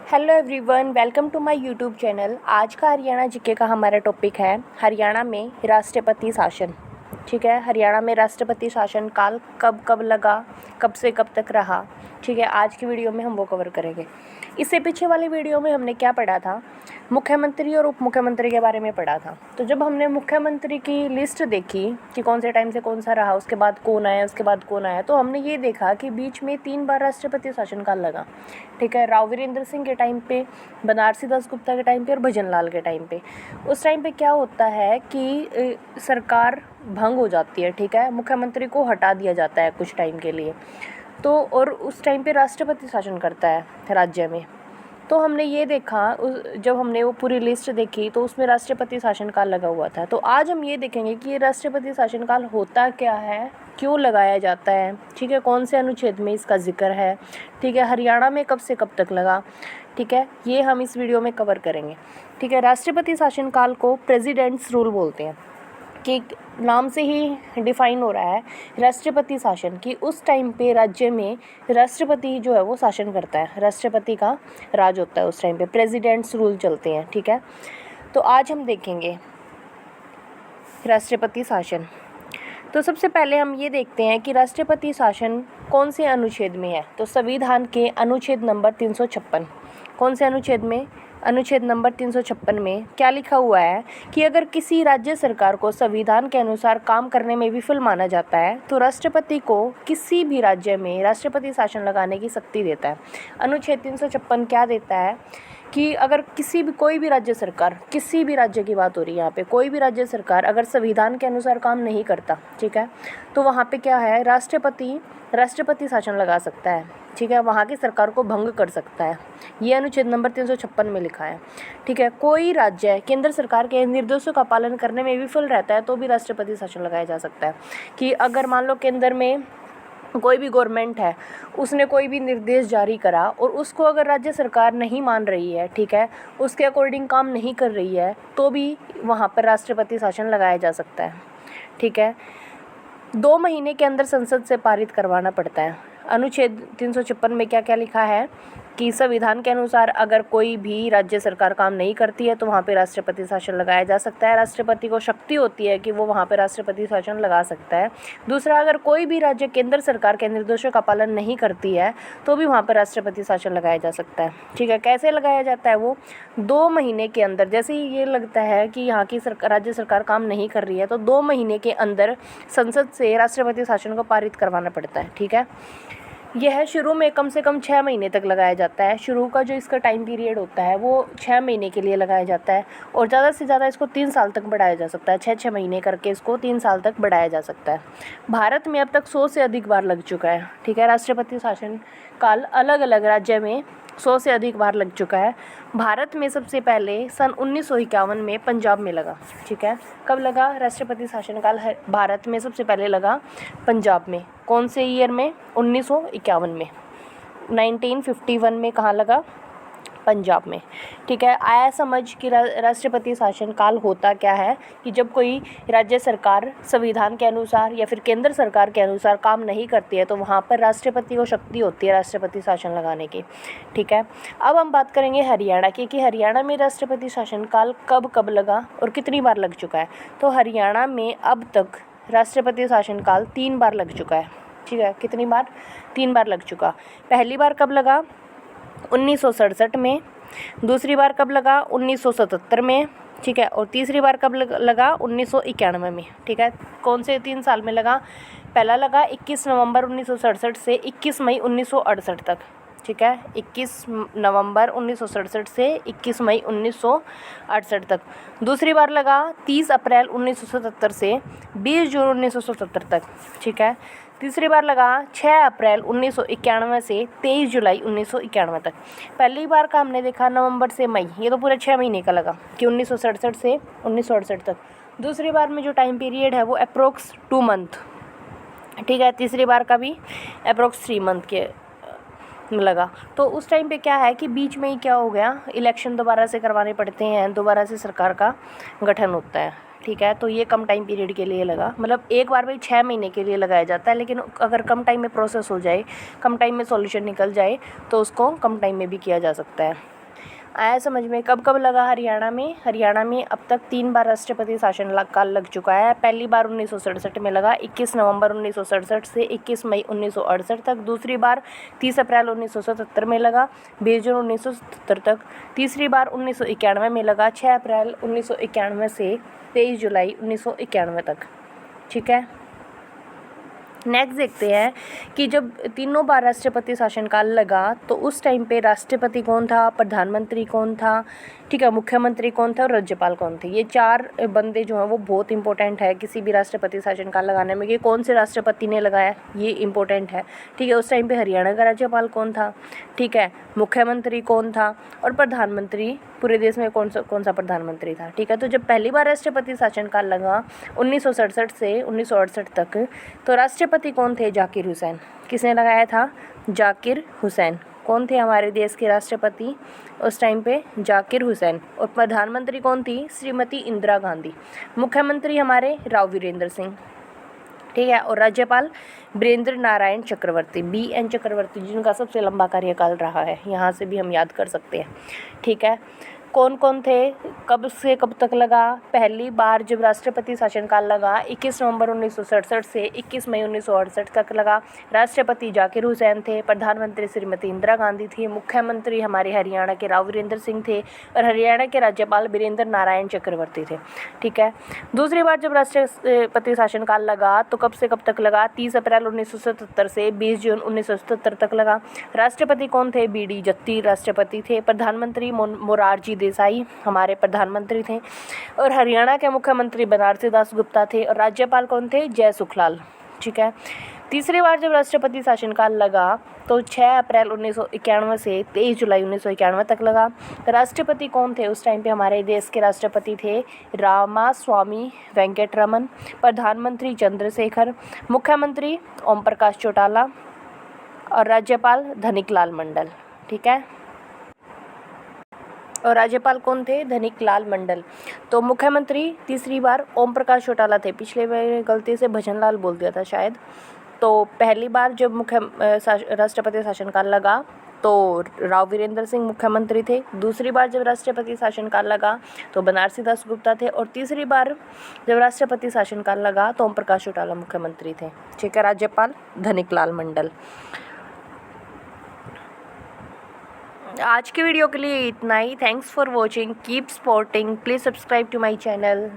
Hello everyone, welcome to my YouTube channel. आज का Haryana GK का हमारा टॉपिक है हरियाणा में राष्ट्रपति शासन। ठीक है, हरियाणा में राष्ट्रपति शासन काल कब कब लगा, कब से कब तक रहा। ठीक है, आज की वीडियो में हम वो कवर करेंगे। इससे पीछे वाली वीडियो में हमने क्या पढ़ा था, मुख्यमंत्री और उप मुख्यमंत्री के बारे में पढ़ा था। तो जब हमने मुख्यमंत्री की लिस्ट देखी कि कौन से टाइम से कौन सा रहा, उसके बाद कौन आया, उसके बाद कौन आया, तो हमने ये देखा कि बीच में 3 बार राष्ट्रपति शासनकाल लगा। ठीक है, राव वीरेंद्र सिंह के टाइम पे, बनारसी दास गुप्ता के टाइम पे और भजन लाल के टाइम पे। उस टाइम पे क्या होता है कि सरकार भंग हो जाती है। ठीक है, मुख्यमंत्री को हटा दिया जाता है कुछ टाइम के लिए, तो और उस टाइम पे राष्ट्रपति शासन करता है राज्य में। तो हमने ये देखा, जब हमने वो पूरी लिस्ट देखी तो उसमें राष्ट्रपति शासनकाल लगा हुआ था। तो आज हम ये देखेंगे कि ये राष्ट्रपति शासनकाल होता क्या है, क्यों लगाया जाता है। ठीक है, कौन से अनुच्छेद में इसका जिक्र है। ठीक है, हरियाणा में कब से कब तक लगा। ठीक है, ये हम इस वीडियो में कवर करेंगे। ठीक है, राष्ट्रपति शासनकाल को प्रेसिडेंट्स रूल बोलते हैं, कि नाम से ही डिफाइन हो रहा है राष्ट्रपति शासन, कि उस टाइम पे राज्य में राष्ट्रपति जो है वो शासन करता है, राष्ट्रपति का राज होता है उस टाइम पे, प्रेसिडेंट्स रूल चलते हैं। ठीक है, तो आज हम देखेंगे राष्ट्रपति शासन। तो सबसे पहले हम ये देखते हैं कि राष्ट्रपति शासन कौन से अनुच्छेद में है। तो संविधान के अनुच्छेद नंबर 356। कौन से अनुच्छेद में? अनुच्छेद नंबर 356 में क्या लिखा हुआ है कि अगर किसी राज्य सरकार को संविधान के अनुसार काम करने में विफल माना जाता है तो राष्ट्रपति को किसी भी राज्य में राष्ट्रपति शासन लगाने की शक्ति देता है। अनुच्छेद 356 क्या देता है कि अगर कोई भी राज्य सरकार, किसी भी राज्य की बात हो रही है यहाँ पे, कोई भी राज्य सरकार अगर संविधान के अनुसार काम नहीं करता, ठीक है, तो वहाँ पे क्या है, राष्ट्रपति शासन लगा सकता है। ठीक है, वहाँ की सरकार को भंग कर सकता है। ये अनुच्छेद नंबर 356 में लिखा है। ठीक है, कोई राज्य केंद्र सरकार के निर्देशों का पालन करने में विफल रहता है तो भी राष्ट्रपति शासन लगाया जा सकता है। कि अगर मान लो केंद्र में कोई भी गवर्नमेंट है, उसने कोई भी निर्देश जारी करा और उसको अगर राज्य सरकार नहीं मान रही है, ठीक है, उसके अकॉर्डिंग काम नहीं कर रही है, तो भी वहाँ पर राष्ट्रपति शासन लगाया जा सकता है। ठीक है, 2 महीने के अंदर संसद से पारित करवाना पड़ता है। अनुच्छेद 356 में क्या क्या लिखा है कि संविधान के अनुसार अगर कोई भी राज्य सरकार काम नहीं करती है तो वहाँ पे राष्ट्रपति शासन लगाया जा सकता है। राष्ट्रपति को शक्ति होती है कि वो वहाँ पे राष्ट्रपति शासन लगा सकता है। दूसरा, अगर कोई भी राज्य केंद्र सरकार के निर्देशों का पालन नहीं करती है तो भी वहाँ पर राष्ट्रपति शासन लगाया जा सकता है। ठीक है, कैसे लगाया जाता है वो? 2 महीने के अंदर, जैसे ही ये लगता है कि यहाँ की राज्य सरकार काम नहीं कर रही है तो 2 महीने के अंदर संसद से राष्ट्रपति शासन को पारित करवाना पड़ता है। ठीक है, यह शुरू में कम से कम 6 महीने तक लगाया जाता है। शुरू का जो इसका टाइम पीरियड होता है वो 6 महीने के लिए लगाया जाता है और ज़्यादा से ज़्यादा इसको 3 साल तक बढ़ाया जा सकता है। 6-6 महीने करके इसको 3 साल तक बढ़ाया जा सकता है। भारत में अब तक 100 से अधिक बार लग चुका है। ठीक है, राष्ट्रपति शासन काल अलग अलग राज्य में 100 से अधिक बार लग चुका है। भारत में सबसे पहले सन 1951 में पंजाब में लगा। ठीक है, कब लगा राष्ट्रपति शासनकाल? भारत में सबसे पहले लगा पंजाब में। कौन से ईयर में? 1951 में। 1951 में कहाँ लगा? पंजाब में। ठीक है, आया समझ कि राष्ट्रपति शासनकाल होता क्या है, कि जब कोई राज्य सरकार संविधान के अनुसार या फिर केंद्र सरकार के अनुसार काम नहीं करती है तो वहाँ पर राष्ट्रपति को शक्ति होती है राष्ट्रपति शासन लगाने की। ठीक है, अब हम बात करेंगे हरियाणा की, कि हरियाणा में राष्ट्रपति शासनकाल कब कब लगा और कितनी बार लग चुका है। तो हरियाणा में अब तक राष्ट्रपति शासनकाल 3 बार लग चुका है। ठीक है, कितनी बार? 3 बार लग चुका। पहली बार कब लगा? 1967 में। दूसरी बार कब लगा? 1977 में। ठीक है, और तीसरी बार कब लगा? 1991 में। ठीक है, कौन से 3 साल में लगा? पहला लगा 21 नवंबर 1967 से 21 मई 1968 तक। ठीक है, 21 नवंबर 1967 से 21 मई 1968 तक। दूसरी बार लगा 30 अप्रैल 1977 से 20 जून 1977 तक। ठीक है, तीसरी बार लगा 6 अप्रैल 1991 से 23 जुलाई 1991 तक। पहली बार का हमने देखा नवंबर से मई, ये तो पूरे 6 महीने का लगा कि 1967 से 1968 तक। दूसरी बार में जो टाइम पीरियड है वो अप्रोक्स 2 मंथ। ठीक है, तीसरी बार का भी अप्रोक्स 3 मंथ के लगा। तो उस टाइम पे क्या है कि बीच में ही क्या हो गया, इलेक्शन दोबारा से करवाने पड़ते हैं, दोबारा से सरकार का गठन होता है। ठीक है, तो ये कम टाइम पीरियड के लिए लगा, मतलब एक बार में 6 महीने के लिए लगाया जाता है, लेकिन अगर कम टाइम में प्रोसेस हो जाए, कम टाइम में सॉल्यूशन निकल जाए तो उसको कम टाइम में भी किया जा सकता है। आया समझ में। कब कब लगा हरियाणा में? हरियाणा में अब तक 3 बार राष्ट्रपति शासन काल लग चुका है। पहली बार 1967 में लगा, 21 नवंबर 1967 से 21 मई 1968 तक। दूसरी बार 30 अप्रैल 1977 में लगा, 20 जून 1977 तक। तीसरी बार 1991 में लगा, 6 अप्रैल 1991 से 23 जुलाई 1991 तक। ठीक है, नेक्स्ट देखते हैं कि जब तीनों बार राष्ट्रपति शासनकाल लगा तो उस टाइम पे राष्ट्रपति कौन था, प्रधानमंत्री कौन था, ठीक है, मुख्यमंत्री कौन था और राज्यपाल कौन थे। ये 4 बंदे जो हैं वो बहुत इंपॉर्टेंट है किसी भी राष्ट्रपति शासनकाल लगाने में, कि कौन से राष्ट्रपति ने लगाया, ये इंपॉर्टेंट है। ठीक है, उस टाइम पे हरियाणा का राज्यपाल कौन था, ठीक है, मुख्यमंत्री कौन था और प्रधानमंत्री पूरे देश में कौन सा प्रधानमंत्री था। ठीक है, तो जब पहली बार राष्ट्रपति शासनकाल लगा 1967 से 1968 तक, तो राष्ट्रपति कौन थे? जाकिर हुसैन। किसने लगाया था? जाकिर हुसैन। कौन थे हमारे देश के राष्ट्रपति उस टाइम पे? जाकिर हुसैन। और प्रधानमंत्री कौन थी? श्रीमती इंदिरा गांधी। मुख्यमंत्री हमारे राव वीरेंद्र सिंह। ठीक है, और राज्यपाल बीरेंद्र नारायण चक्रवर्ती, BN चक्रवर्ती, जिनका सबसे लंबा कार्यकाल रहा है, यहाँ से भी हम याद कर सकते हैं। ठीक है, कौन कौन थे, कब से कब तक लगा? पहली बार जब राष्ट्रपति शासनकाल लगा 21 नवंबर 1967 से 21 मई 1968 तक लगा। राष्ट्रपति जाकिर हुसैन थे, प्रधानमंत्री श्रीमती इंदिरा गांधी थी, मुख्यमंत्री हमारे हरियाणा के राव वीरेंद्र सिंह थे और हरियाणा के राज्यपाल बीरेंद्र नारायण चक्रवर्ती थे। ठीक है, दूसरी बार जब राष्ट्रपति शासनकाल लगा तो कब से कब तक लगा? 30 अप्रैल 1977 से 20 जून 1977 तक लगा। राष्ट्रपति कौन थे? BD जत्ती राष्ट्रपति थे। प्रधानमंत्री मोरारजी देसाई हमारे प्रधानमंत्री थे और हरियाणा के मुख्यमंत्री बनारसी दास गुप्ता थे और राज्यपाल कौन थे? जय सुखलाल। ठीक है, तीसरी बार जब राष्ट्रपति शासनकाल लगा तो 6 अप्रैल 1991 से 23 जुलाई 1991 तक लगा। राष्ट्रपति कौन थे उस टाइम पे? हमारे देश के राष्ट्रपति थे रामास्वामी वेंकटरमन, प्रधानमंत्री चंद्रशेखर, मुख्यमंत्री ओम प्रकाश चौटाला और राज्यपाल धनिकलाल मंडल। ठीक है, और राज्यपाल कौन थे? धनिकलाल मंडल। तो मुख्यमंत्री तीसरी बार ओम प्रकाश चौटाला थे। पिछले बार गलती से भजनलाल बोल दिया था शायद। तो पहली बार जब राष्ट्रपति शासनकाल लगा तो राव वीरेंद्र सिंह मुख्यमंत्री थे। दूसरी बार जब राष्ट्रपति शासनकाल लगा तो बनारसी दास गुप्ता थे और तीसरी बार जब राष्ट्रपति शासनकाल लगा तो ओम प्रकाश चौटाला मुख्यमंत्री थे। ठीक है, राज्यपाल धनिकलाल मंडल। आज के वीडियो के लिए इतना ही। Thanks for watching, keep supporting, please subscribe to my channel.